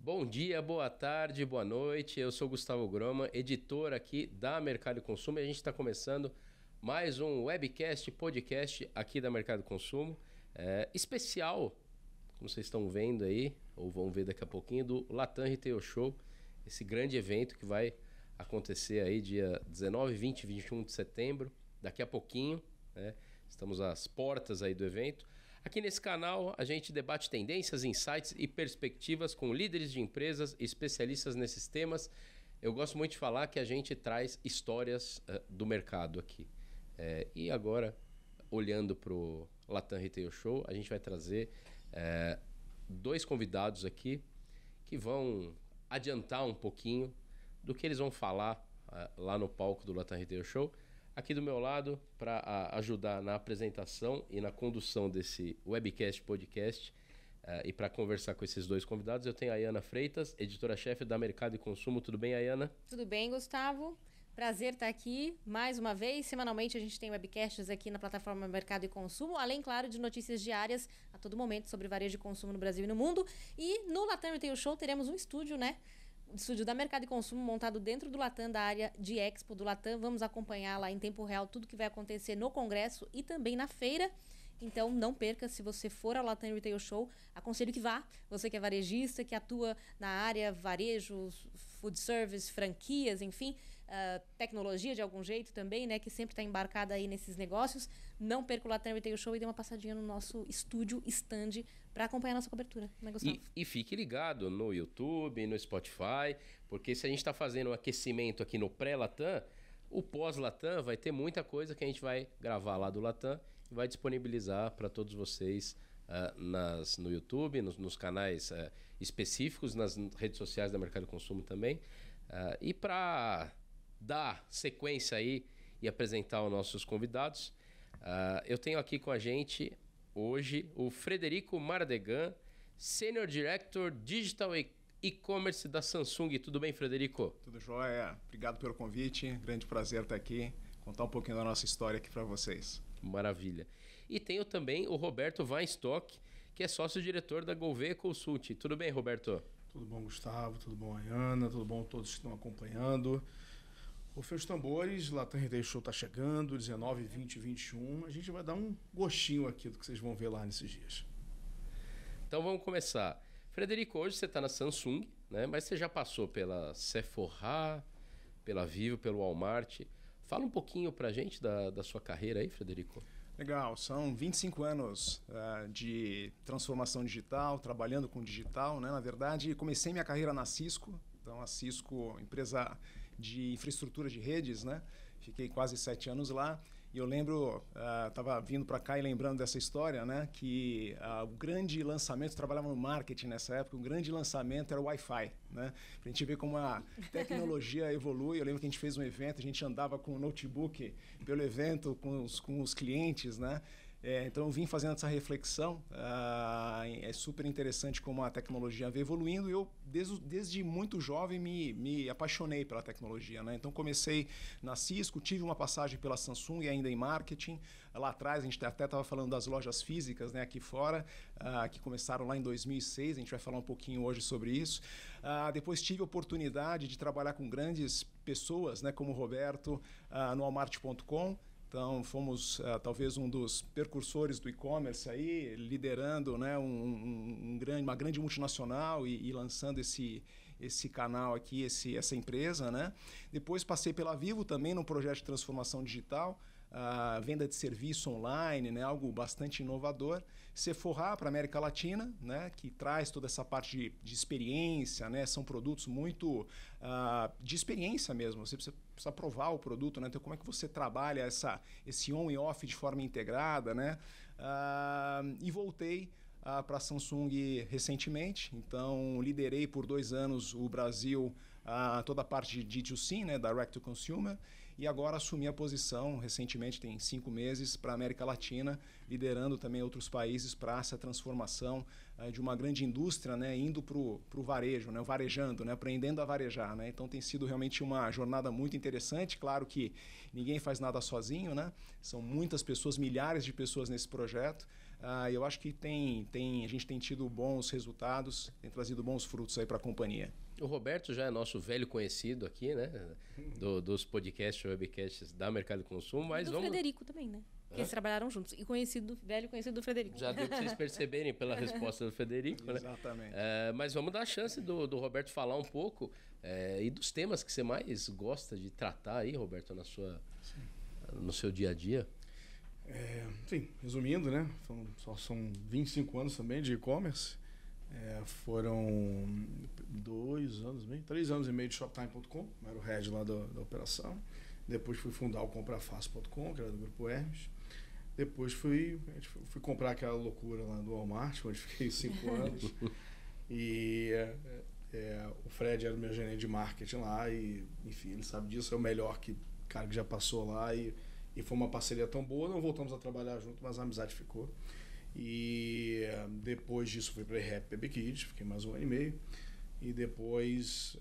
Bom dia, boa tarde, boa noite. Eu sou Gustavo Groma, editor aqui da Mercado e Consumo, e a gente está começando mais um webcast, podcast aqui da Mercado e Consumo, especial, como vocês estão vendo aí, ou vão ver daqui a pouquinho, do Latam Retail Show, esse grande evento que vai acontecer aí dia 19, 20 e 21 de setembro, daqui a pouquinho, né? Estamos às portas aí do evento. Aqui nesse canal a gente debate tendências, insights e perspectivas com líderes de empresas e especialistas nesses temas. Eu gosto muito de falar que a gente traz histórias do mercado aqui. E agora, olhando para o Latam Retail Show, a gente vai trazer dois convidados aqui que vão adiantar um pouquinho do que eles vão falar lá no palco do Latam Retail Show. Aqui do meu lado, para ajudar na apresentação e na condução desse webcast, podcast, e para conversar com esses dois convidados, eu tenho a Ayana Freitas, editora-chefe da Mercado e Consumo. Tudo bem, Ayana? Tudo bem, Gustavo. Prazer estar aqui mais uma vez. Semanalmente a gente tem webcasts aqui na plataforma Mercado e Consumo, além, claro, de notícias diárias a todo momento sobre varejo e consumo no Brasil e no mundo. E no Latam Retail Show teremos um estúdio, né? Estúdio da Mercado e Consumo montado dentro do Latam, da área de Expo do Latam. Vamos acompanhar lá em tempo real tudo que vai acontecer no congresso e também na feira. Então não perca, se você for ao Latam Retail Show, aconselho que vá. Você que é varejista, que atua na área varejo, food service, franquias, enfim, tecnologia de algum jeito também, né, que sempre está embarcada aí nesses negócios. Não perca o Latam Retail Show e dê uma passadinha no nosso estúdio, stand, para acompanhar a nossa cobertura. Não é, Gustavo? E fique ligado no YouTube, no Spotify, porque se a gente está fazendo um aquecimento aqui no pré-Latam, o pós-Latam vai ter muita coisa que a gente vai gravar lá do Latam e vai disponibilizar para todos vocês no YouTube, nos canais específicos, nas redes sociais da Mercado e Consumo também. E para dar sequência aí e apresentar os nossos convidados, eu tenho aqui com a gente hoje o Frederico Mardegan, Senior Director Digital E-commerce da Samsung. Tudo bem, Frederico? Tudo jóia. Obrigado pelo convite. Grande prazer estar aqui, contar um pouquinho da nossa história aqui para vocês. Maravilha. E tenho também o Roberto Weinstock, que é sócio-diretor da Gouveia Consult. Tudo bem, Roberto? Tudo bom, Gustavo? Tudo bom, Ayana? Tudo bom todos que estão acompanhando? Rufem os tambores, Latam Retail Show está chegando, 19, 20 e 21. A gente vai dar um gostinho aqui do que vocês vão ver lá nesses dias. Então vamos começar. Frederico, hoje você está na Samsung, né? Mas você já passou pela Sephora, pela Vivo, pelo Walmart. Fala um pouquinho para a gente da sua carreira aí, Frederico. Legal, são 25 anos de transformação digital, trabalhando com digital, né? Na verdade, comecei minha carreira na Cisco. Então, a Cisco, empresa de infraestrutura de redes, né? Fiquei quase 7 anos lá. E eu lembro, estava vindo para cá e lembrando dessa história, né? Que o grande lançamento, trabalhava no marketing nessa época, o grande lançamento era o Wi-Fi, né? Para a gente ver como a tecnologia evolui. Eu lembro que a gente fez um evento, a gente andava com um notebook pelo evento, com os clientes, né? Então eu vim fazendo essa reflexão, é super interessante como a tecnologia vem evoluindo e eu desde muito jovem me apaixonei pela tecnologia, né? Então comecei na Cisco, tive uma passagem pela Samsung ainda em marketing, lá atrás a gente até estava falando das lojas físicas, né, aqui fora, que começaram lá em 2006, a gente vai falar um pouquinho hoje sobre isso. Depois tive a oportunidade de trabalhar com grandes pessoas, né, como o Roberto, no Walmart.com. Então, fomos talvez um dos precursores do e-commerce aí, liderando, né, uma grande multinacional e lançando esse canal aqui, essa empresa, né? Depois passei pela Vivo também num projeto de transformação digital, venda de serviço online, né, algo bastante inovador. Sephora para a América Latina, né, que traz toda essa parte de experiência, né, são produtos muito de experiência mesmo, você precisa provar o produto, né, então como é que você trabalha esse on e off de forma integrada, né, e voltei para a Samsung recentemente, então liderei por 2 anos o Brasil, toda a parte de D2C, né, Direct to Consumer, e agora assumi a posição recentemente, tem 5 meses, para a América Latina, liderando também outros países para essa transformação de uma grande indústria, né, indo para o varejo, né, varejando, né, aprendendo a varejar, né, então tem sido realmente uma jornada muito interessante. Claro que ninguém faz nada sozinho, né, são muitas pessoas, milhares de pessoas nesse projeto, eu acho que a gente tem tido bons resultados, tem trazido bons frutos aí para a companhia. O Roberto já é nosso velho conhecido aqui, né? Dos podcasts, webcasts da Mercado de Consumo, mas do Frederico também, né? Porque eles trabalharam juntos. E velho conhecido do Frederico. Já deu para vocês perceberem pela resposta do Frederico, né? Exatamente. Mas vamos dar a chance do Roberto falar um pouco e dos temas que você mais gosta de tratar aí, Roberto, no seu dia a dia. Enfim, resumindo, né? São 25 anos também de e-commerce. Foram 3 anos e meio de Shoptime.com, era o head lá da operação. Depois fui fundar o comprafácil.com, que era do Grupo Hermes. Depois fui comprar aquela loucura lá do Walmart, onde fiquei 5 anos. E o Fred era o meu gerente de marketing lá e, enfim, ele sabe disso, é o melhor cara que já passou lá e foi uma parceria tão boa. Não voltamos a trabalhar junto, mas a amizade ficou. E depois disso fui para a Rap Baby Kids, fiquei mais 1 ano e meio. E depois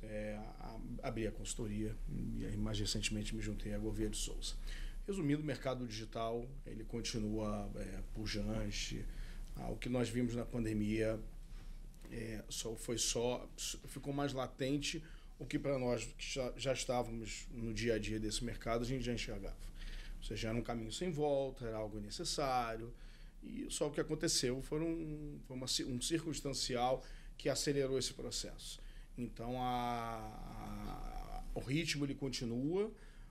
abri a consultoria e aí, mais recentemente me juntei à Gouveia de Souza. Resumindo, o mercado digital ele continua pujante. O que nós vimos na pandemia ficou mais latente o que para nós que já estávamos no dia a dia desse mercado a gente já enxergava. Ou seja, era um caminho sem volta, era algo necessário. E só o que aconteceu foi um circunstancial que acelerou esse processo. Então, o ritmo ele continua,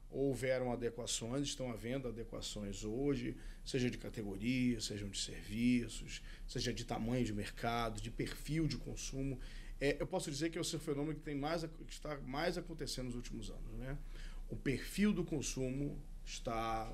houveram adequações, estão havendo adequações hoje, seja de categoria, sejam de serviços, seja de tamanho de mercado, de perfil de consumo. Eu posso dizer que é o fenômeno que está mais acontecendo nos últimos anos, né? O perfil do consumo está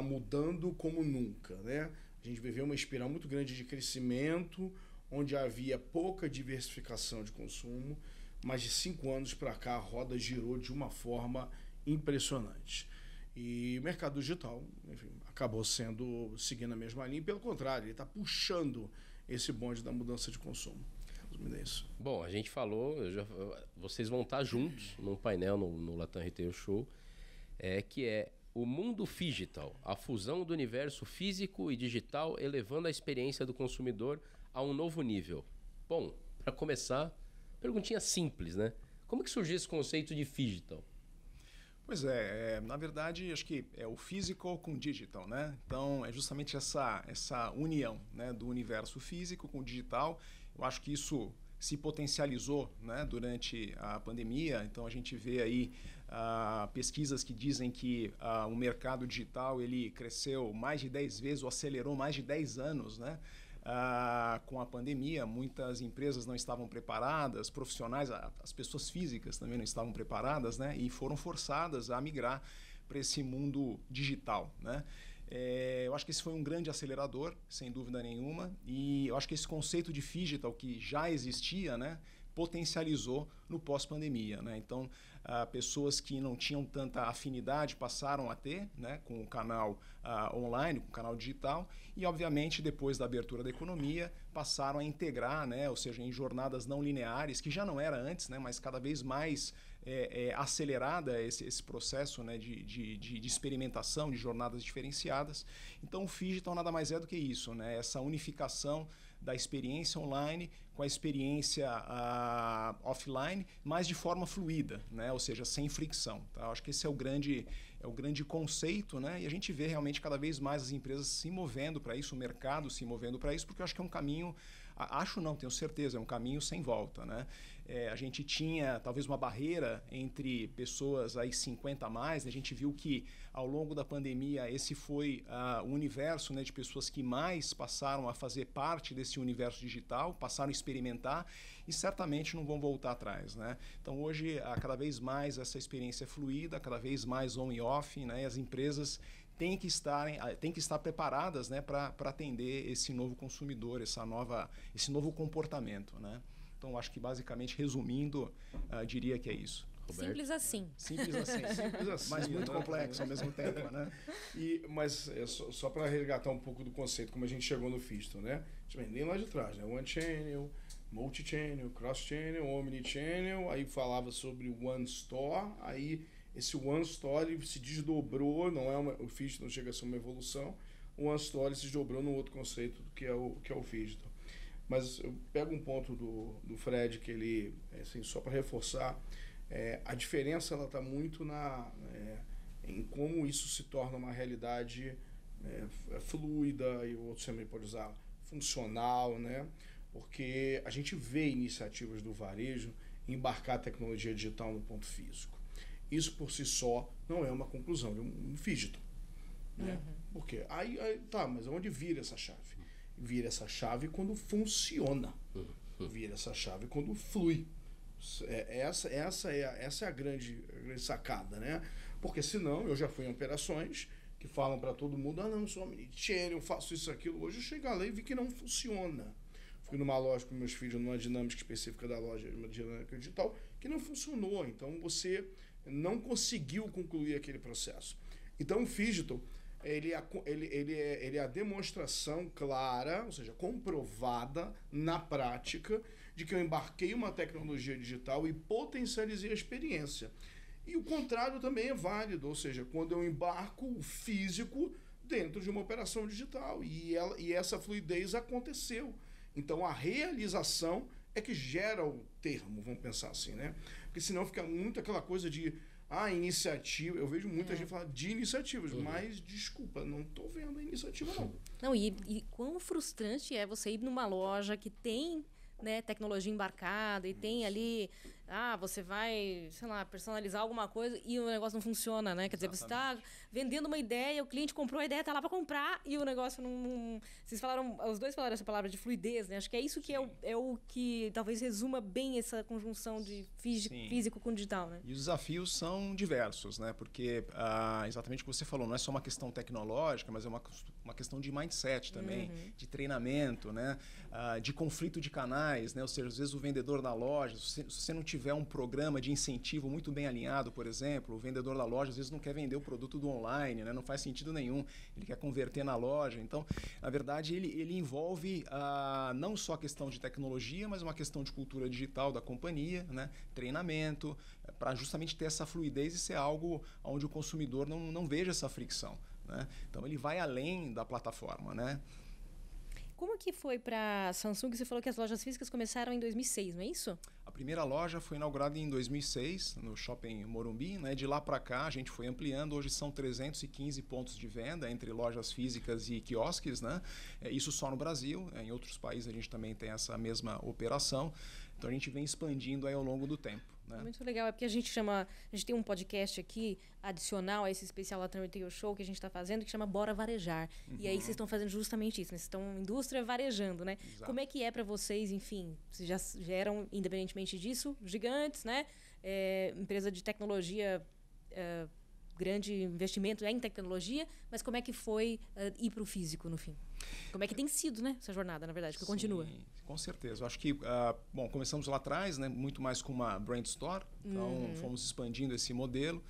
mudando como nunca, né? A gente viveu uma espiral muito grande de crescimento, onde havia pouca diversificação de consumo, mas de 5 anos para cá a roda girou de uma forma impressionante. E o mercado digital, enfim, acabou seguindo a mesma linha, e pelo contrário, ele está puxando esse bonde da mudança de consumo. É isso. Bom, a gente falou, vocês vão estar juntos num painel no Latam Retail Show, que é o mundo digital, a fusão do universo físico e digital, elevando a experiência do consumidor a um novo nível. Bom, para começar, perguntinha simples, né? Como que surgiu esse conceito de digital? Pois na verdade, acho que é o physical com digital, né? Então, é justamente essa união, né, do universo físico com o digital. Eu acho que isso se potencializou, né, durante a pandemia. Então, a gente vê aí pesquisas que dizem que o mercado digital ele cresceu mais de 10 vezes ou acelerou mais de 10 anos, né? Com a pandemia, muitas empresas não estavam preparadas, profissionais, as pessoas físicas também não estavam preparadas, né? E foram forçadas a migrar para esse mundo digital, né? Eu acho que esse foi um grande acelerador, sem dúvida nenhuma, e eu acho que esse conceito de digital que já existia, né, potencializou no pós-pandemia, né? Então, pessoas que não tinham tanta afinidade passaram a ter, né, com o canal online, com o canal digital, e obviamente depois da abertura da economia passaram a integrar, né, ou seja, em jornadas não lineares, que já não era antes, né, mas cada vez mais acelerada esse processo, né, de experimentação, de jornadas diferenciadas. Então, o digital nada mais é do que isso, né, essa unificação da experiência online com a experiência offline, mas de forma fluida, né? Ou seja, sem fricção. Tá? Eu acho que esse é o grande conceito, né? E a gente vê realmente cada vez mais as empresas se movendo para isso, o mercado se movendo para isso, porque eu acho que é um caminho, tenho certeza, é um caminho sem volta, né? A gente tinha talvez uma barreira entre pessoas aí 50 a mais, né? A gente viu que ao longo da pandemia esse foi o universo, né, de pessoas que mais passaram a fazer parte desse universo digital, passaram a experimentar e certamente não vão voltar atrás, né? Então hoje cada vez mais essa experiência é fluida, cada vez mais on e off, né? E as empresas têm que estar preparadas, né, para atender esse novo consumidor, esse novo comportamento, né? Então, acho que basicamente, resumindo, diria que é isso. Roberto? Simples assim. Simples assim, mas muito complexo ao mesmo tempo, né? Mas só para resgatar um pouco do conceito, como a gente chegou no Fisto, né? A gente vem nem lá de trás, né? One Channel, Multi-Channel, Cross-Channel, Omni-Channel, aí falava sobre One Store, aí esse One Store se desdobrou, o Fisto não chega a ser uma evolução, o OneStore se desdobrou num outro conceito que é o Phygital. Mas eu pego um ponto do Fred, que ele, assim, só para reforçar, a diferença ela está muito em como isso se torna uma realidade fluida, e o outro também pode usar funcional, né? Porque a gente vê iniciativas do varejo embarcar a tecnologia digital no ponto físico. Isso por si só não é uma conclusão de um Phygital, né? Porque tá, mas onde vira essa chave? Vira essa chave quando funciona. Vira essa chave quando flui. Essa é a grande sacada, né? Porque senão eu já fui em operações que falam para todo mundo: não, eu sou omnichannel, eu faço isso, aquilo. Hoje eu cheguei lá e vi que não funciona. Fui numa loja com meus filhos, numa dinâmica específica da loja, uma dinâmica digital, que não funcionou. Então você não conseguiu concluir aquele processo. Então o Phygital, ele é a demonstração clara, ou seja, comprovada na prática, de que eu embarquei uma tecnologia digital e potencializei a experiência. E o contrário também é válido, ou seja, quando eu embarco o físico dentro de uma operação digital. E essa fluidez aconteceu. Então a realização é que gera o termo, vamos pensar assim, né? Porque senão fica muito aquela coisa de iniciativa. Eu vejo muita gente falar de iniciativas, mas desculpa, não estou vendo a iniciativa não. Não, e quão frustrante é você ir numa loja que tem, né, tecnologia embarcada e tem ali, você vai, sei lá, personalizar alguma coisa e o negócio não funciona, né? Quer dizer, você está vendendo uma ideia, o cliente comprou a ideia, está lá para comprar e o negócio não... Vocês falaram, os dois falaram essa palavra de fluidez, né? Acho que é isso que é o que talvez resuma bem essa conjunção de físico com digital, né? E os desafios são diversos, né? Porque exatamente o que você falou, não é só uma questão tecnológica, mas é uma questão de mindset também, de treinamento, né? De conflito de canais, né? Ou seja, às vezes o vendedor da loja, se você não tiver um programa de incentivo muito bem alinhado, por exemplo, o vendedor da loja às vezes não quer vender o produto do online, né? Não faz sentido nenhum, ele quer converter na loja. Então, na verdade, ele envolve não só a questão de tecnologia, mas uma questão de cultura digital da companhia, né? Treinamento, para justamente ter essa fluidez e ser algo onde o consumidor não veja essa fricção, né? Então, ele vai além da plataforma, né? Como que foi para a Samsung? Você falou que as lojas físicas começaram em 2006, não é isso? A primeira loja foi inaugurada em 2006, no Shopping Morumbi, né? De lá para cá a gente foi ampliando, hoje são 315 pontos de venda entre lojas físicas e quiosques, né? Isso só no Brasil, em outros países a gente também tem essa mesma operação, então a gente vem expandindo aí ao longo do tempo. Né? Muito legal, é porque a gente tem um podcast aqui adicional a esse especial Latam Retail Show que a gente está fazendo, que chama Bora Varejar. E aí vocês estão fazendo justamente isso, né? Vocês estão indústria varejando, né? Exato. Como é que é para vocês, enfim, vocês já eram, independentemente disso, gigantes, né? Empresa de tecnologia, grande investimento em tecnologia, mas como é que foi ir para o físico no fim? Como é que tem sido, né, essa jornada, na verdade, que continua? Com certeza. Eu acho que, começamos lá atrás, né, muito mais com uma brand store, então fomos expandindo esse modelo.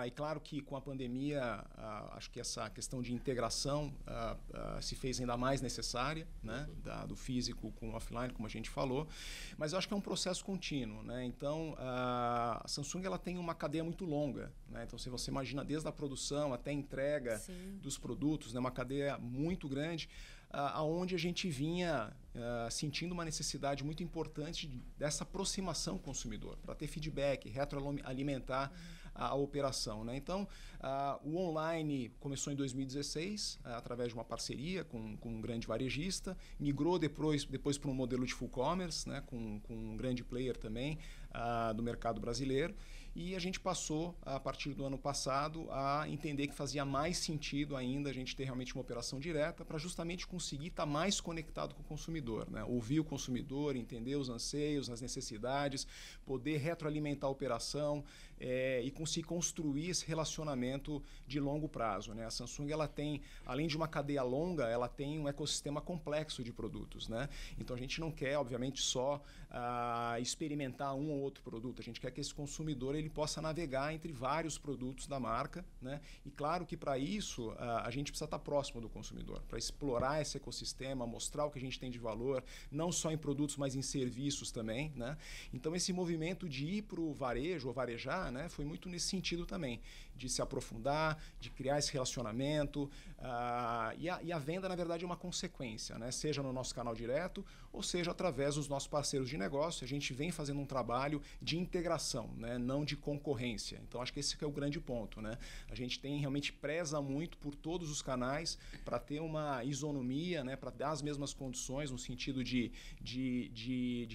E claro que com a pandemia, acho que essa questão de integração se fez ainda mais necessária, né? Do físico com o offline, como a gente falou. Mas eu acho que é um processo contínuo, né? Então, a Samsung ela tem uma cadeia muito longa, né? Então, se você imagina desde a produção até a entrega dos produtos, né? Uma cadeia muito grande, aonde a gente vinha sentindo uma necessidade muito importante dessa aproximação com o consumidor, para ter feedback, retroalimentar a operação, né? Então, o online começou em 2016, através de uma parceria com um grande varejista, migrou depois para um modelo de full commerce, né? com um grande player também do mercado brasileiro, e a gente passou, a partir do ano passado, a entender que fazia mais sentido ainda a gente ter realmente uma operação direta para justamente conseguir estar mais conectado com o consumidor, né? Ouvir o consumidor, entender os anseios, as necessidades, poder retroalimentar a operação e conseguir construir esse relacionamento de longo prazo, né? A Samsung ela tem, além de uma cadeia longa, ela tem um ecossistema complexo de produtos, né? Então a gente não quer, obviamente, só experimentar um ou outro produto, a gente quer que esse consumidor ele possa navegar entre vários produtos da marca, né? E claro que para isso a gente precisa estar próximo do consumidor, para explorar esse ecossistema, mostrar o que a gente tem de valor, não só em produtos, mas em serviços também, né? Então esse movimento de ir para o varejo ou varejar, né, foi muito nesse sentido também, de se aprofundar, de criar esse relacionamento, e a venda, na verdade, é uma consequência, né? Seja no nosso canal direto ou seja através dos nossos parceiros de negócio. A gente vem fazendo um trabalho de integração, né? Não de concorrência. Então, acho que esse que é o grande ponto, né? A gente realmente preza muito por todos os canais para ter uma isonomia, né? Para dar as mesmas condições, no sentido de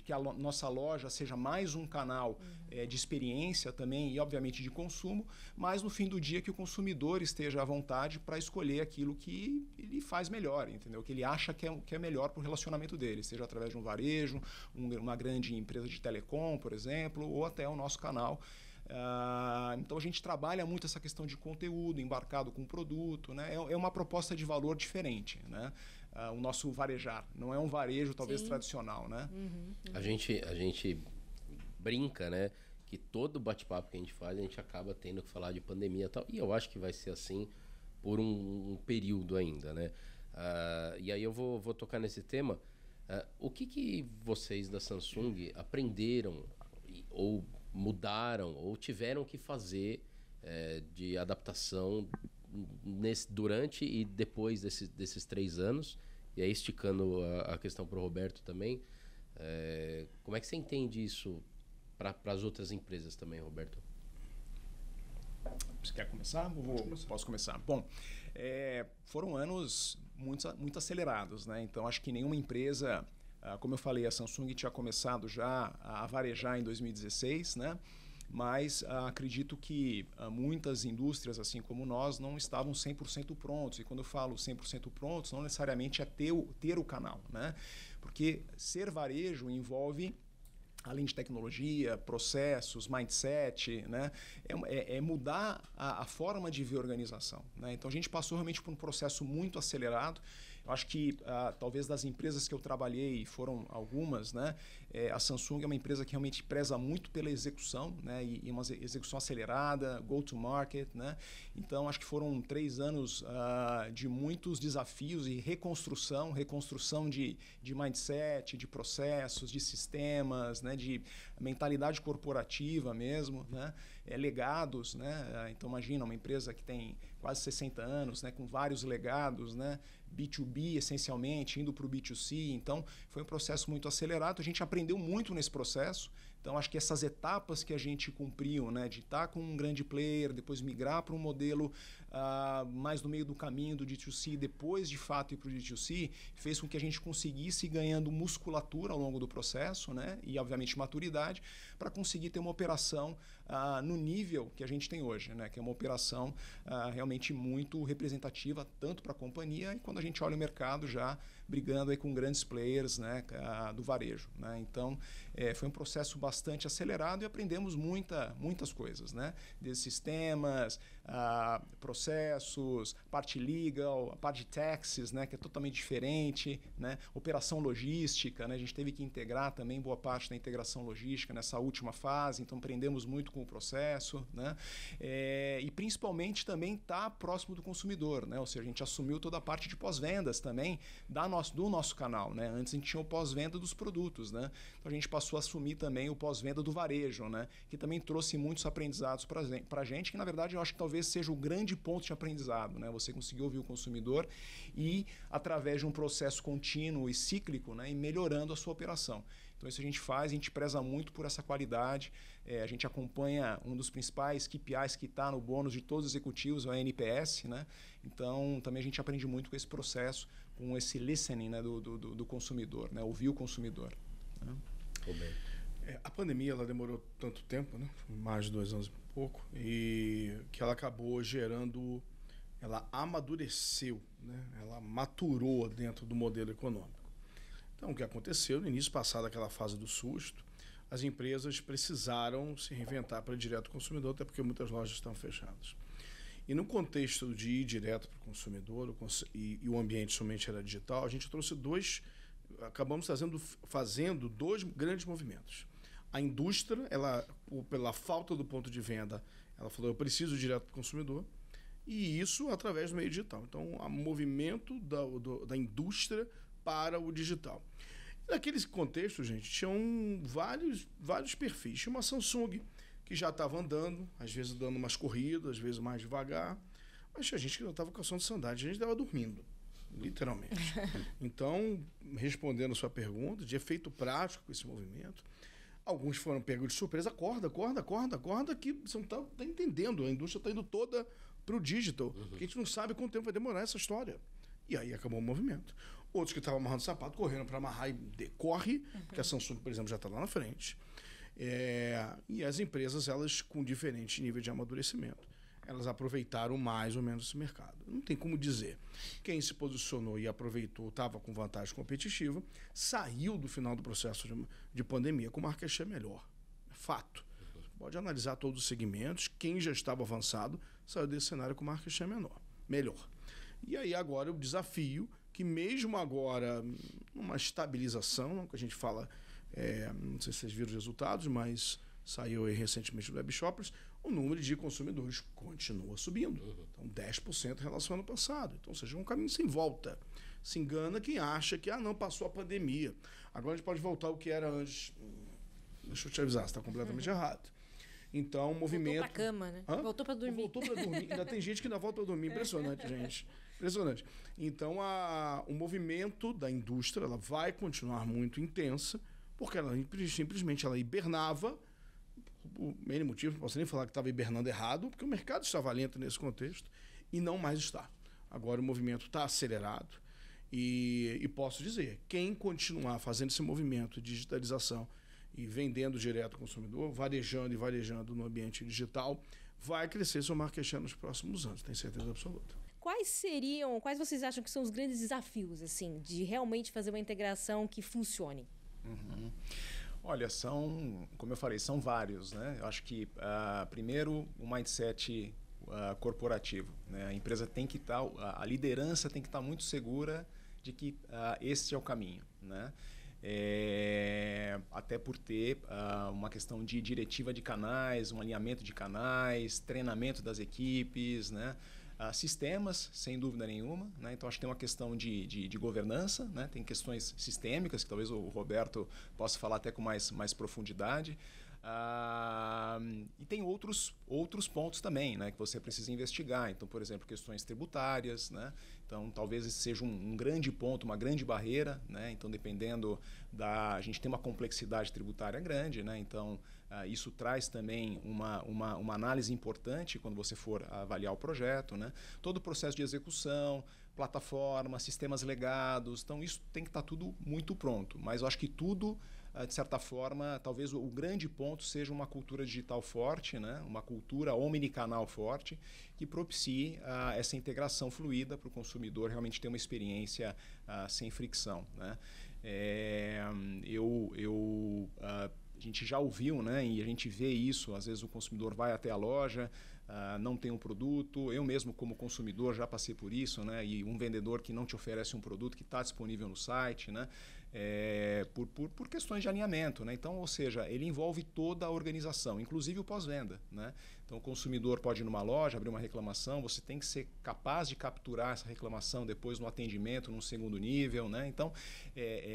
que a nossa loja seja mais um canal de experiência também e, obviamente, de consumo, mas no fim do dia que o consumidor esteja à vontade para escolher aquilo que ele faz melhor, entendeu? Que ele acha que é melhor para o relacionamento dele, seja através de um varejo, uma grande empresa de telecom, por exemplo, ou até o nosso canal. Então a gente trabalha muito essa questão de conteúdo embarcado com o produto, né? É uma proposta de valor diferente, né? O nosso varejar não é um varejo talvez tradicional, né? A gente brinca, né, que todo bate-papo que a gente faz, a gente acaba tendo que falar de pandemia e tal, e eu acho que vai ser assim por um período ainda, né? E aí eu vou tocar nesse tema. O que vocês da Samsung aprenderam ou mudaram ou tiveram que fazer de adaptação durante e depois desses 3 anos? E aí, esticando a questão para o Roberto também, como é que você entende isso para as outras empresas também, Roberto? Você quer começar? Posso começar. Bom, foram anos muito acelerados, né? Então, acho que nenhuma empresa, como eu falei, a Samsung tinha começado já a varejar em 2016, né? Mas acredito que muitas indústrias, assim como nós, não estavam 100% prontos. E quando eu falo 100% prontos, não necessariamente é ter o canal, né? Porque ser varejo envolve, além de tecnologia, processos, mindset, né? É mudar a forma de ver a organização, né? Então a gente passou realmente por um processo muito acelerado. Eu acho que talvez das empresas que eu trabalhei, foram algumas, né? A Samsung é uma empresa que realmente preza muito pela execução, né? E uma execução acelerada, go-to-market, né? Então acho que foram 3 anos de muitos desafios e reconstrução de mindset, de processos, de sistemas, né? De mentalidade corporativa mesmo, né? Legados, né? Então imagina uma empresa que tem quase 60 anos, né? Com vários legados, né? B2B essencialmente, indo para o B2C. Então foi um processo muito acelerado. A gente aprendeu muito nesse processo. Então acho que essas etapas que a gente cumpriu, né? De estar com um grande player, depois migrar para um modelo mais no meio do caminho do D2C, depois de fato ir para o D2C, fez com que a gente conseguisse ir ganhando musculatura ao longo do processo, né? E obviamente maturidade, para conseguir ter uma operação no nível que a gente tem hoje, né? Que é uma operação realmente muito representativa, tanto para a companhia, e quando a gente olha o mercado já brigando aí com grandes players, né? Do varejo, né? Então foi um processo bastante acelerado e aprendemos muitas coisas, né? Desde sistemas, processos, parte legal, a parte de taxes, né? Que é totalmente diferente, né? Operação logística, né? A gente teve que integrar também boa parte da integração logística nessa última fase, então aprendemos muito com o processo, né? E principalmente também estar próximo do consumidor, né? Ou seja, a gente assumiu toda a parte de pós-vendas também do nosso canal, né? Antes a gente tinha o pós-venda dos produtos, né? Então a gente passou a assumir também o pós-venda do varejo, né? Que também trouxe muitos aprendizados para a gente, que na verdade eu acho que talvez seja o grande ponto de aprendizado, né? Você conseguir ouvir o consumidor e, através de um processo contínuo e cíclico, né? E melhorando a sua operação. Então isso a gente faz, a gente preza muito por essa qualidade. A gente acompanha um dos principais KPIs que está no bônus de todos os executivos, é o NPS, né? Então também a gente aprende muito com esse processo, com esse listening, né? do consumidor, né? Ouvir o consumidor. Né? A pandemia ela demorou tanto tempo, né? Mais de 2 anos e pouco, e que ela acabou gerando, ela amadureceu, né? Ela maturou dentro do modelo econômico. Então, o que aconteceu, no início passado aquela fase do susto, as empresas precisaram se reinventar para ir direto ao consumidor, até porque muitas lojas estão fechadas. E no contexto de ir direto para o consumidor, e o ambiente somente era digital, a gente trouxe acabamos fazendo 2 grandes movimentos. A indústria, pela falta do ponto de venda, ela falou, eu preciso direto para o consumidor, e isso através do meio digital. Então, o movimento da indústria para o digital. Naquele contexto, gente, tinham vários perfis. Tinha uma Samsung que já estava andando, às vezes dando umas corridas, às vezes mais devagar, mas tinha gente que já estava calçando sandália, a gente estava dormindo, literalmente. Então, respondendo a sua pergunta, de efeito prático com esse movimento, alguns foram pegos de surpresa. Acorda, que você não está entendendo. A indústria está indo toda para o digital. Porque a gente não sabe quanto tempo vai demorar essa história. E aí acabou o movimento. Outros que estavam amarrando sapato, correram para amarrar e decorre, porque a Samsung, por exemplo, já está lá na frente. E as empresas, elas com diferente nível de amadurecimento, elas aproveitaram mais ou menos esse mercado. Não tem como dizer. Quem se posicionou e aproveitou, estava com vantagem competitiva, saiu do final do processo de pandemia com market share melhor. É fato. Você pode analisar todos os segmentos. Quem já estava avançado saiu desse cenário com market share melhor. E aí agora o desafio, que mesmo agora, uma estabilização, que a gente fala, não sei se vocês viram os resultados, mas saiu aí recentemente do Web Shoppers, o número de consumidores continua subindo. Então, 10% em relação ao ano passado. Então, ou seja, é um caminho sem volta. Se engana quem acha que, não, passou a pandemia. Agora a gente pode voltar ao que era antes. Deixa eu te avisar, você está completamente errado. Então, o movimento... Voltou para a cama, né? Voltou para dormir. Voltou para dormir. Ainda tem gente que ainda volta para dormir. Impressionante, gente. Impressionante. Então, o movimento da indústria ela vai continuar muito intensa, porque ela simplesmente ela hibernava. Por N motivo, não posso nem falar que estava hibernando errado, porque o mercado estava lento nesse contexto e não mais está. Agora o movimento está acelerado e posso dizer, quem continuar fazendo esse movimento de digitalização e vendendo direto ao consumidor, varejando no ambiente digital, vai crescer seu market share nos próximos anos, tenho certeza absoluta. Quais vocês acham que são os grandes desafios, assim, de realmente fazer uma integração que funcione? Olha, como eu falei, são vários, né? Eu acho que, primeiro, o mindset corporativo, né? A empresa tem que estar, a liderança tem que estar muito segura de que esse é o caminho, né? Até por ter uma questão de diretiva de canais, um alinhamento de canais, treinamento das equipes, né? Sistemas, sem dúvida nenhuma, né? Então acho que tem uma questão de governança, né? Tem questões sistêmicas que talvez o Roberto possa falar até com mais profundidade. E tem outros pontos também, né, que você precisa investigar. Então, por exemplo, questões tributárias, né? Então, talvez esse seja um grande ponto, uma grande barreira, né? Então, dependendo a gente tem uma complexidade tributária grande, né? Então, isso traz também uma análise importante quando você for avaliar o projeto, né? Todo o processo de execução, plataforma, sistemas legados, então isso tem que estar tudo muito pronto. Mas eu acho que tudo, de certa forma, talvez o grande ponto seja uma cultura digital forte, né? Uma cultura omnicanal forte, que propicie essa integração fluida para o consumidor realmente ter uma experiência sem fricção, né? A gente já ouviu, né? E a gente vê isso, às vezes o consumidor vai até a loja, não tem um produto. Eu mesmo, como consumidor, já passei por isso, né? E um vendedor que não te oferece um produto que está disponível no site, né? Por questões de alinhamento, né? Então, ou seja, ele envolve toda a organização, inclusive o pós-venda, né? Então, o consumidor pode ir numa loja, abrir uma reclamação, você tem que ser capaz de capturar essa reclamação depois no atendimento, num segundo nível, né? Então,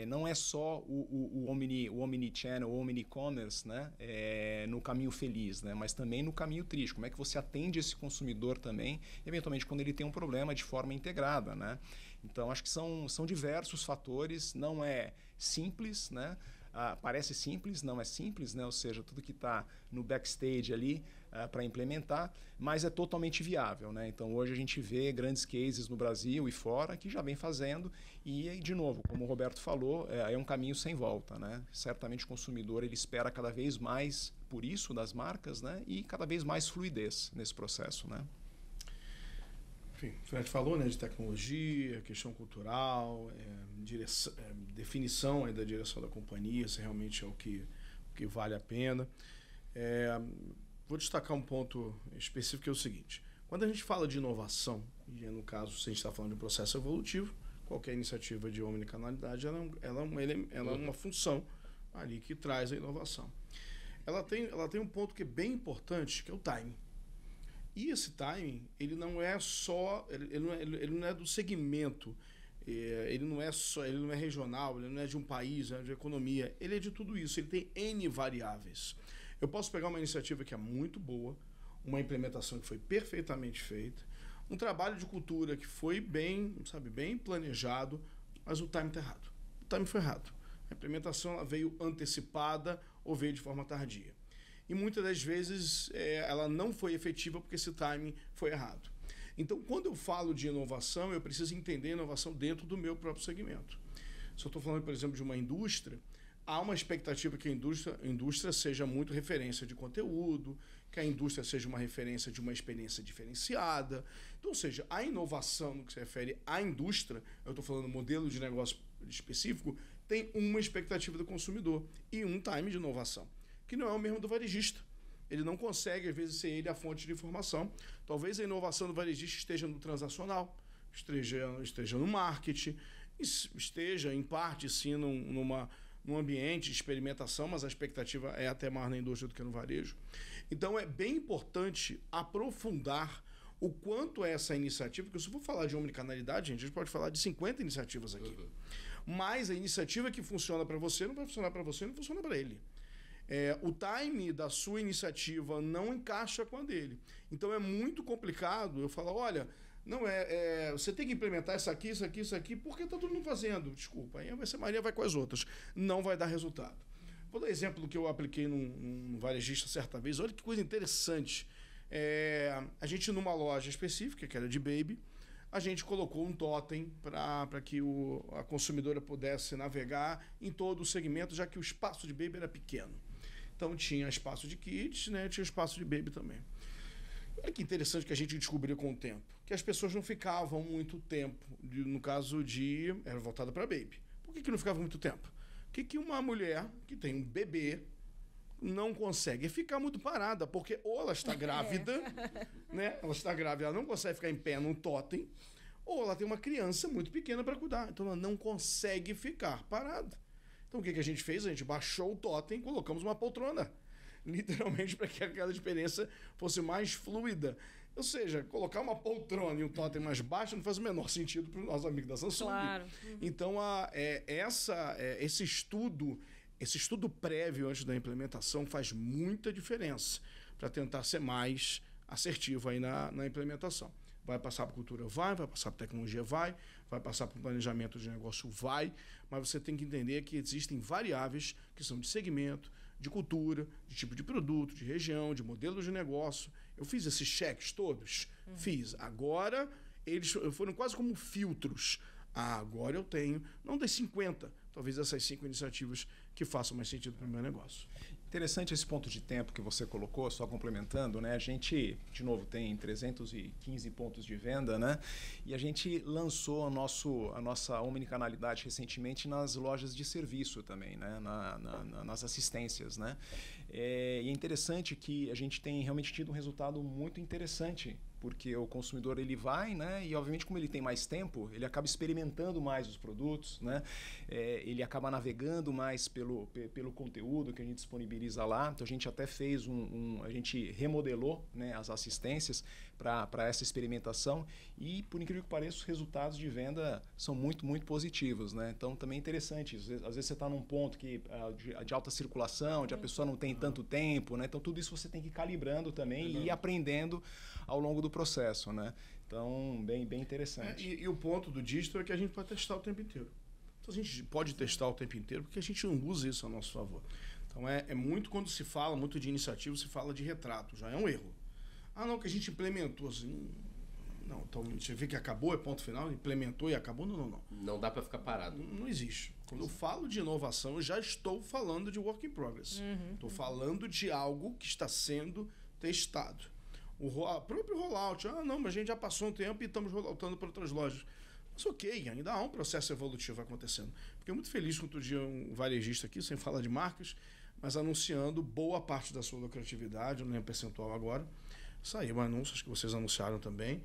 não é só o omnichannel, o omnicommerce, né? No caminho feliz, né? Mas também no caminho triste. Como é que você atende esse consumidor também, eventualmente, quando ele tem um problema de forma integrada, né? Então, acho que são diversos fatores, não é simples, né? Parece simples, não é simples, né? Ou seja, tudo que está no backstage ali para implementar, mas é totalmente viável, né? Então, hoje a gente vê grandes cases no Brasil e fora que já vem fazendo e, de novo, como o Roberto falou, é um caminho sem volta, né? Certamente o consumidor ele espera cada vez mais por isso das marcas, né? E cada vez mais fluidez nesse processo, né? Enfim, o Fred falou, né, de tecnologia, questão cultural, definição da direção da companhia, se realmente é o que vale a pena. Vou destacar um ponto específico que é o seguinte: quando a gente fala de inovação, e no caso, se a gente está falando de um processo evolutivo, qualquer iniciativa de omnicanalidade ela é uma função ali que traz a inovação. Ela tem um ponto que é bem importante, que é o timing. E esse timing, ele não é só, ele não é do segmento, ele não é regional, ele não é de um país, não é de economia, ele é de tudo isso, ele tem N variáveis. Eu posso pegar uma iniciativa que é muito boa, uma implementação que foi perfeitamente feita, um trabalho de cultura que foi bem planejado, mas o timing está errado. O timing foi errado. A implementação ela veio antecipada ou veio de forma tardia. E muitas das vezes ela não foi efetiva porque esse timing foi errado. Então, quando eu falo de inovação, eu preciso entender a inovação dentro do meu próprio segmento. Se eu estou falando, por exemplo, de uma indústria, há uma expectativa que a indústria seja muito referência de conteúdo, que a indústria seja uma referência de uma experiência diferenciada. Então, ou seja, a inovação no que se refere à indústria, eu estou falando modelo de negócio específico, tem uma expectativa do consumidor e um time de inovação, que não é o mesmo do varejista. Ele não consegue, às vezes, ser ele a fonte de informação. Talvez a inovação do varejista esteja no transacional, esteja no marketing, esteja, em parte, sim, num ambiente de experimentação, mas a expectativa é até mais na indústria do que no varejo. Então, é bem importante aprofundar o quanto essa iniciativa, porque se eu for falar de omnicanalidade, gente, a gente pode falar de 50 iniciativas aqui. Mas a iniciativa que funciona para você não vai funcionar para você, não funciona para ele. O time da sua iniciativa não encaixa com a dele. Então é muito complicado eu falar, olha, você tem que implementar isso aqui, porque está todo mundo fazendo. Desculpa, aí vai ser Maria, vai com as outras. Não vai dar resultado. Vou dar exemplo que eu apliquei num varejista certa vez. Olha que coisa interessante. A gente, numa loja específica, que era de baby, a gente colocou um totem para que a consumidora pudesse navegar em todo o segmento, já que o espaço de baby era pequeno. Então tinha espaço de kids, né? Tinha espaço de baby também. Olha que interessante que a gente descobriu com o tempo, que as pessoas não ficavam muito tempo, no caso era voltada para baby. Por que não ficava muito tempo? Que uma mulher que tem um bebê não consegue ficar muito parada, porque ou ela está grávida, né? Ela está grávida, ela não consegue ficar em pé num totem, ou ela tem uma criança muito pequena para cuidar, então ela não consegue ficar parada. Então o que a gente fez? A gente baixou o totem e colocamos uma poltrona, literalmente para que aquela experiência fosse mais fluida. Ou seja, colocar uma poltrona e um totem mais baixo não faz o menor sentido para o nosso amigo da Samsung. Claro. Então esse estudo prévio antes da implementação faz muita diferença para tentar ser mais assertivo aí na implementação. Vai passar para cultura? Vai passar para tecnologia? Vai passar para planejamento de negócio? Vai, mas você tem que entender que existem variáveis que são de segmento, de cultura, de tipo de produto, de região, de modelo de negócio. Eu fiz esses cheques todos? Fiz. Agora, eles foram quase como filtros. Agora eu tenho, não das 50, talvez essas 5 iniciativas que façam mais sentido para o meu negócio. Interessante esse ponto de tempo que você colocou, só complementando, né? A gente, de novo, tem 315 pontos de venda, né? E a gente lançou a nossa omnicanalidade recentemente nas lojas de serviço também, né? Nas assistências, né? E é interessante que a gente tem realmente tido um resultado muito interessante, porque o consumidor ele vai, né? E obviamente como ele tem mais tempo, ele acaba experimentando mais os produtos, né? Ele acaba navegando mais pelo conteúdo que a gente disponibiliza lá. Então a gente até fez a gente remodelou, né, as assistências para essa experimentação e, por incrível que pareça, os resultados de venda são muito, muito positivos, né? Então também é interessante. Às vezes você está num ponto de alta circulação, onde a pessoa não tem tanto tempo, né? Então tudo isso você tem que ir calibrando também e ir aprendendo ao longo do processo, né? Então, bem interessante. E o ponto do digital é que a gente pode testar o tempo inteiro. Então, a gente pode testar o tempo inteiro porque a gente não usa isso a nosso favor. Então, é muito quando se fala muito de iniciativa, se fala de retrato. Já é um erro. Não, que a gente implementou assim... Não, então você vê que acabou, é ponto final, implementou e acabou. Não. Não dá para ficar parado. Não existe. Quando eu falo de inovação, eu já estou falando de work in progress. Estou falando de algo que está sendo testado. O próprio rollout, mas a gente já passou um tempo e estamos rolloutando para outras lojas. Mas ok, ainda há um processo evolutivo acontecendo. Fiquei muito feliz com outro dia um varejista aqui, sem falar de marcas, mas anunciando boa parte da sua lucratividade, eu não lembro percentual agora. Saiu um anúncio, acho que vocês anunciaram também,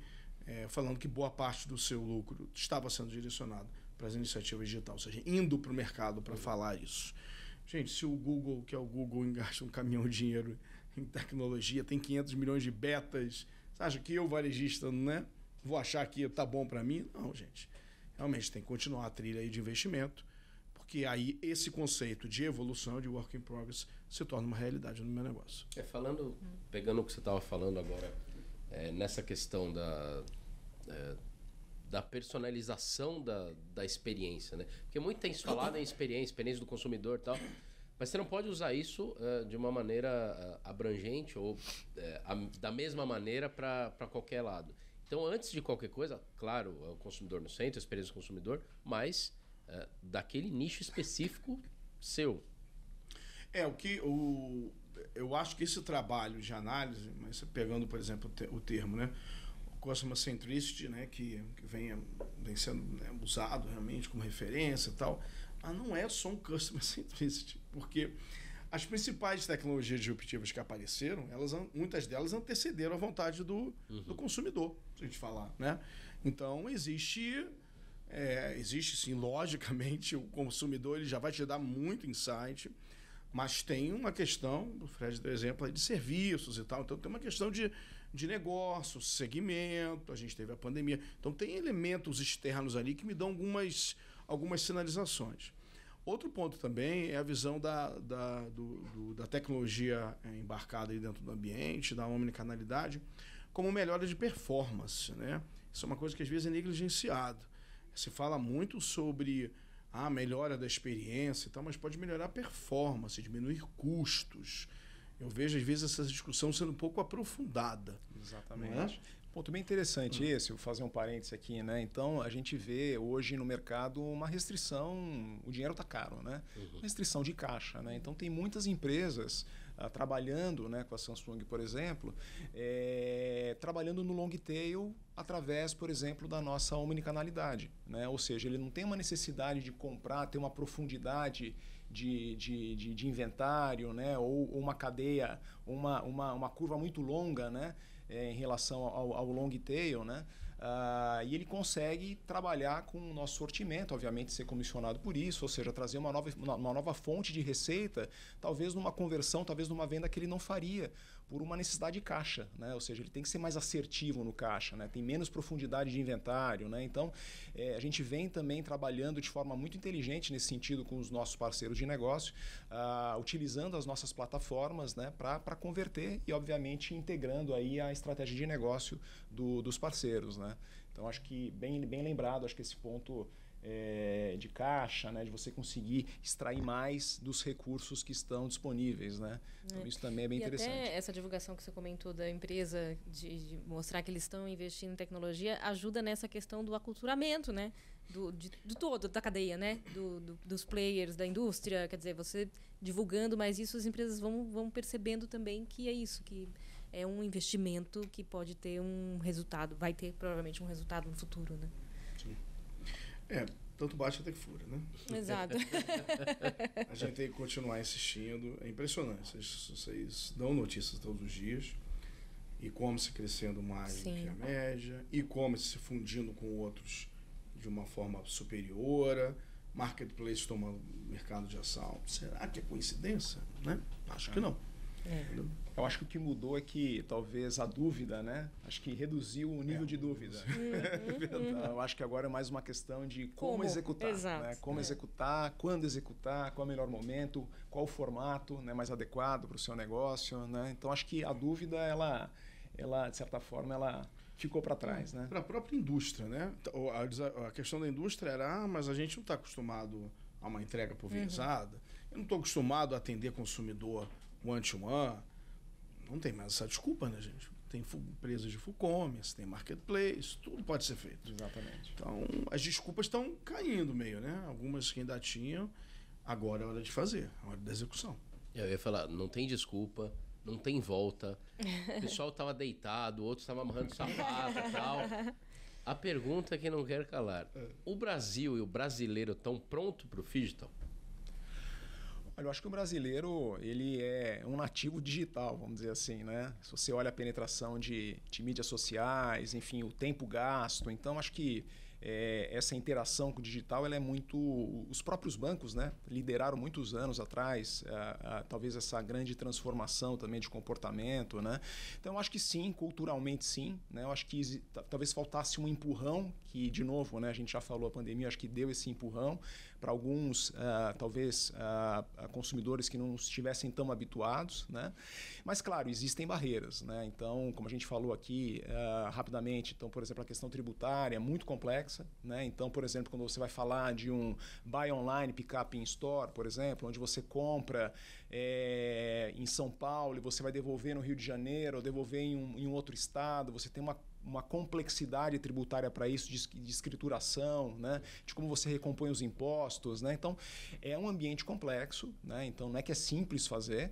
falando que boa parte do seu lucro estava sendo direcionado para as iniciativas digitais, ou seja, indo para o mercado para falar isso. Gente, se o Google, que é o Google, gasta um caminhão de dinheiro em tecnologia, tem 500 milhões de betas, você acha que eu, varejista, né, vou achar que tá bom para mim? Não, gente. Realmente tem que continuar a trilha aí de investimento, porque aí esse conceito de evolução, de work in progress, se torna uma realidade no meu negócio. Pegando o que você estava falando agora, nessa questão da personalização da experiência, né? Porque muito tem se falado em experiência do consumidor e tal, mas você não pode usar isso de uma maneira abrangente ou da mesma maneira para qualquer lado. Então, antes de qualquer coisa, claro, é o consumidor no centro, a experiência do consumidor, mas daquele nicho específico seu. Eu acho que esse trabalho de análise, mas pegando, por exemplo, o termo, né? Customer Centricity, né, que vem sendo, né, usado realmente como referência e tal, mas não é só um Customer Centricity, porque as principais tecnologias disruptivas que apareceram, muitas delas antecederam a vontade do consumidor, se a gente falar, né? Então, existe sim, logicamente, o consumidor ele já vai te dar muito insight, mas tem uma questão, o Fred deu exemplo aí, de serviços e tal, então tem uma questão de negócio, segmento, a gente teve a pandemia. Então, tem elementos externos ali que me dão algumas sinalizações. Outro ponto também é a visão da tecnologia embarcada aí dentro do ambiente, da omnicanalidade, como melhora de performance, né? Isso é uma coisa que às vezes é negligenciado. Se fala muito sobre a melhora da experiência e tal, mas pode melhorar a performance, diminuir custos. Eu vejo, às vezes, essa discussão sendo um pouco aprofundada. Exatamente. Ponto bem interessante esse, vou fazer um parênteses aqui, né? Então, a gente vê hoje no mercado uma restrição, o dinheiro está caro, né? Uma restrição de caixa, né? Então, tem muitas empresas trabalhando, né, com a Samsung, por exemplo, trabalhando no long tail através, por exemplo, da nossa omnicanalidade, né? Ou seja, ele não tem uma necessidade de comprar, ter uma profundidade de inventário, né? Ou uma cadeia, uma curva muito longa, né? Em relação ao long tail, né? E ele consegue trabalhar com o nosso sortimento, obviamente ser comissionado por isso, ou seja, trazer uma nova fonte de receita, talvez numa conversão, talvez numa venda que ele não faria, por uma necessidade de caixa, né? Ou seja, ele tem que ser mais assertivo no caixa, né? Tem menos profundidade de inventário, né? Então, a gente vem também trabalhando de forma muito inteligente nesse sentido com os nossos parceiros de negócio, utilizando as nossas plataformas, né, para converter e, obviamente, integrando aí a estratégia de negócio dos parceiros, né? Então, acho que bem lembrado, acho que esse ponto de caixa, né, de você conseguir extrair mais dos recursos que estão disponíveis, né? Então, isso também é bem interessante. Até essa divulgação que você comentou da empresa, de mostrar que eles estão investindo em tecnologia, ajuda nessa questão do aculturamento, né? Do todo, da cadeia, né? Dos players, da indústria. Quer dizer, você divulgando mais isso, as empresas vão percebendo também que é isso, que é um investimento que pode ter um resultado, vai ter provavelmente um resultado no futuro, né? Sim. Tanto bate até que fura, né? Exato. A gente tem que continuar insistindo. É impressionante. Vocês dão notícias todos os dias. E-commerce crescendo mais do que a média. E-commerce se fundindo com outros de uma forma superior. Marketplace tomando mercado de assalto. Será que é coincidência? Né? Acho que não. Eu acho que o que mudou é que talvez a dúvida, né? Acho que reduziu o nível de dúvida. Eu acho que agora é mais uma questão de como executar. Né? Como executar, quando executar, qual é o melhor momento, qual o formato, né, mais adequado para o seu negócio. Né? Então, acho que a dúvida, ela de certa forma, ela ficou para trás. Né? Para a própria indústria, né? A questão da indústria era, mas a gente não está acostumado a uma entrega pulverizada. Eu não estou acostumado a atender consumidor one-to-one. Não tem mais essa desculpa, né, gente? Tem empresas de full commerce, tem marketplace, tudo pode ser feito. Exatamente. Então, as desculpas estão caindo meio, né? Algumas que ainda tinham, agora é hora de fazer, é hora da execução. Eu ia falar, não tem desculpa, não tem volta. O pessoal estava deitado, outros estavam amarrando sapato e tal. A pergunta que não quer calar. O Brasil e o brasileiro estão prontos para o digital? Olha, eu acho que o brasileiro ele é um nativo digital, vamos dizer assim, né? Se você olha a penetração de mídias sociais, enfim, o tempo gasto, então acho que essa interação com o digital ela é muito... Os próprios bancos, né, lideraram muitos anos atrás, talvez essa grande transformação também de comportamento. Né? Então, eu acho que sim, culturalmente sim. Né? Eu acho que talvez faltasse um empurrão, que, de novo, né, a gente já falou, a pandemia acho que deu esse empurrão para alguns, talvez, consumidores que não estivessem tão habituados. Né? Mas, claro, existem barreiras. Né? Então, como a gente falou aqui rapidamente, então, por exemplo, a questão tributária é muito complexa. Né? Então, por exemplo, quando você vai falar de um buy online, pick up in store, por exemplo, onde você compra em São Paulo e você vai devolver no Rio de Janeiro ou devolver em um outro estado, você tem uma complexidade tributária para isso, de escrituração, né? De como você recompõe os impostos. Né? Então, é um ambiente complexo. Né? Então, não é que é simples fazer,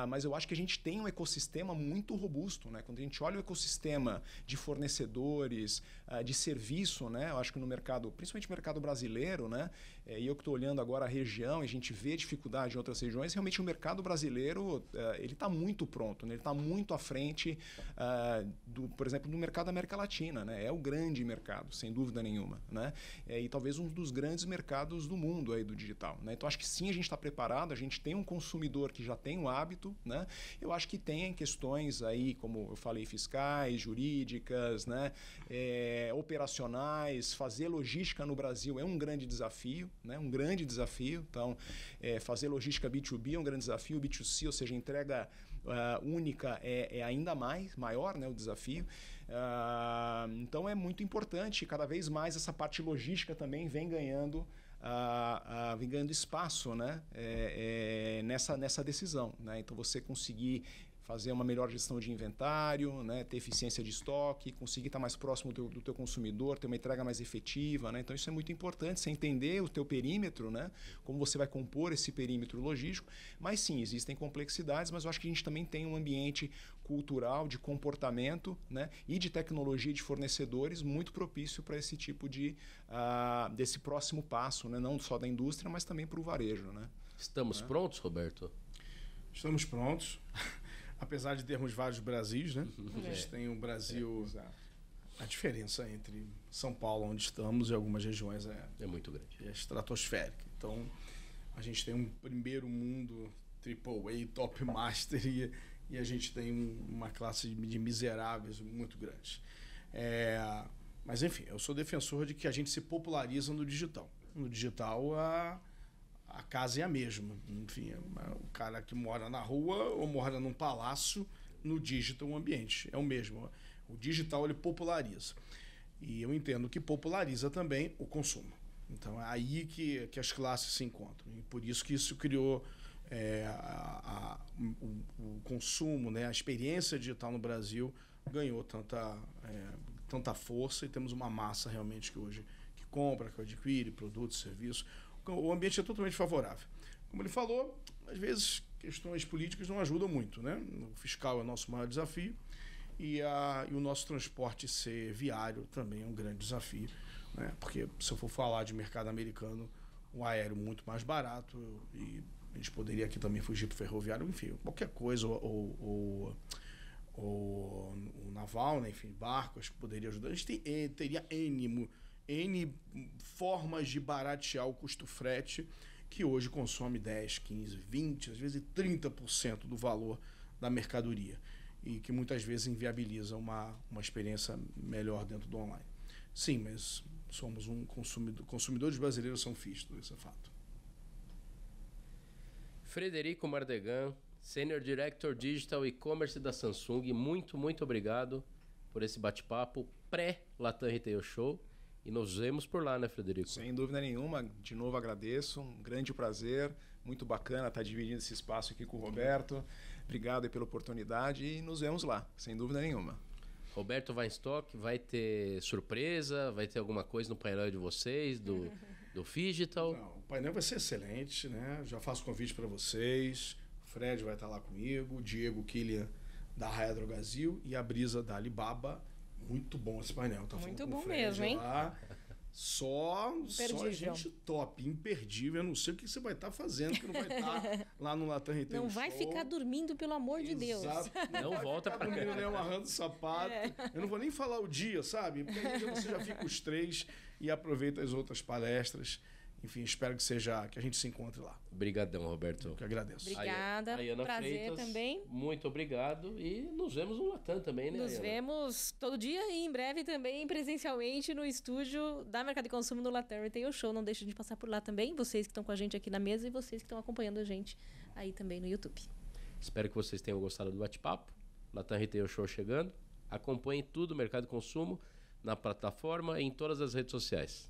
mas eu acho que a gente tem um ecossistema muito robusto. Né? Quando a gente olha o ecossistema de fornecedores, de serviço, né? Eu acho que no mercado, principalmente no mercado brasileiro, né? E eu que estou olhando agora a região e a gente vê dificuldade em outras regiões, realmente o mercado brasileiro ele está muito pronto, né? Ele está muito à frente, por exemplo, do mercado da América Latina. Né? É o grande mercado, sem dúvida nenhuma. Né? E talvez um dos grandes mercados do mundo aí do digital. Né? Então, acho que sim, a gente está preparado, a gente tem um consumidor que já tem um hábito. Né? Eu acho que tem questões aí, como eu falei, fiscais, jurídicas, né? Operacionais. Fazer logística no Brasil é um grande desafio. Né? Um grande desafio. Então, fazer logística B2B é um grande desafio. B2C, ou seja, entrega única é ainda maior, né, o desafio. Então é muito importante, cada vez mais essa parte logística também vem ganhando espaço, né, nessa decisão. Né? Então você conseguir fazer uma melhor gestão de inventário, né? Ter eficiência de estoque, conseguir estar mais próximo do teu consumidor, ter uma entrega mais efetiva. Né? Então isso é muito importante, você entender o teu perímetro, né? Como você vai compor esse perímetro logístico. Mas sim, existem complexidades, mas eu acho que a gente também tem um ambiente cultural, de comportamento, né? E de tecnologia de fornecedores muito propício para esse tipo desse próximo passo, né? Não só da indústria, mas também para o varejo. Né? Estamos prontos, Roberto? Estamos prontos. Apesar de termos vários Brasis, né? A gente tem um Brasil... A diferença entre São Paulo, onde estamos, e algumas regiões é muito grande. É estratosférica. Então, a gente tem um primeiro mundo AAA, top master, e a gente tem uma classe de miseráveis muito grande. Mas, enfim, eu sou defensor de que a gente se populariza no digital. No digital, a casa é a mesma. Enfim, o cara que mora na rua ou mora num palácio, no digital o ambiente é o mesmo. O digital ele populariza. E eu entendo que populariza também o consumo. Então é aí que as classes se encontram. E por isso que isso criou o consumo, né? A experiência digital no Brasil ganhou tanta força e temos uma massa realmente que hoje que compra, que adquire produtos, serviços. O ambiente é totalmente favorável. Como ele falou, às vezes questões políticas não ajudam muito, né? O fiscal é o nosso maior desafio e o nosso transporte ser viário também é um grande desafio, né? Porque se eu for falar de mercado americano, o aéreo muito mais barato e a gente poderia aqui também fugir para o ferroviário, enfim, qualquer coisa, ou o naval, né? Enfim, barcos que poderia ajudar. A gente teria N formas de baratear o custo frete, que hoje consome 10, 15, 20, às vezes 30% do valor da mercadoria e que muitas vezes inviabiliza uma experiência melhor dentro do online. Sim, mas somos um consumidor. Consumidores brasileiros são fistos, isso é fato. Frederico Mardegan, Senior Director Digital E-Commerce da Samsung, muito obrigado por esse bate-papo pré-Latam Retail Show. E nos vemos por lá, né, Frederico? Sem dúvida nenhuma. De novo agradeço. Um grande prazer. Muito bacana estar dividindo esse espaço aqui com o Roberto. Obrigado aí pela oportunidade e nos vemos lá, sem dúvida nenhuma. Roberto Weinstock, vai ter surpresa? Vai ter alguma coisa no painel de vocês, do Phygital? Não, o painel vai ser excelente, né? Já faço convite para vocês. O Fred vai estar lá comigo, o Diego Killian da Raia Drogasil e a Brisa da Alibaba. Muito bom esse painel. Tá muito bom mesmo, hein? Lá. Só gente top, imperdível. Eu não sei o que você vai estar fazendo, que não vai estar lá no Latam Retail Não vai ficar dormindo, pelo amor de Deus. Não volta pra cá. Amarrando o sapato. Eu não vou nem falar o dia, sabe? Porque aí você já fica os três. e aproveita as outras palestras. Enfim, espero que a gente se encontre lá. Obrigadão, Roberto. Eu que agradeço. Obrigada. Ayana Prazer Freitas, também. muito obrigado. E nos vemos no Latam também, né, Nos Ayana? vemos todo dia e em breve também presencialmente no estúdio da Mercado e Consumo no Latam Retail Show. Não deixem de passar por lá também, vocês que estão com a gente aqui na mesa e vocês que estão acompanhando a gente aí também no YouTube. Espero que vocês tenham gostado do bate-papo. Latam Retail Show chegando. Acompanhem tudo, Mercado e Consumo, na plataforma e em todas as redes sociais.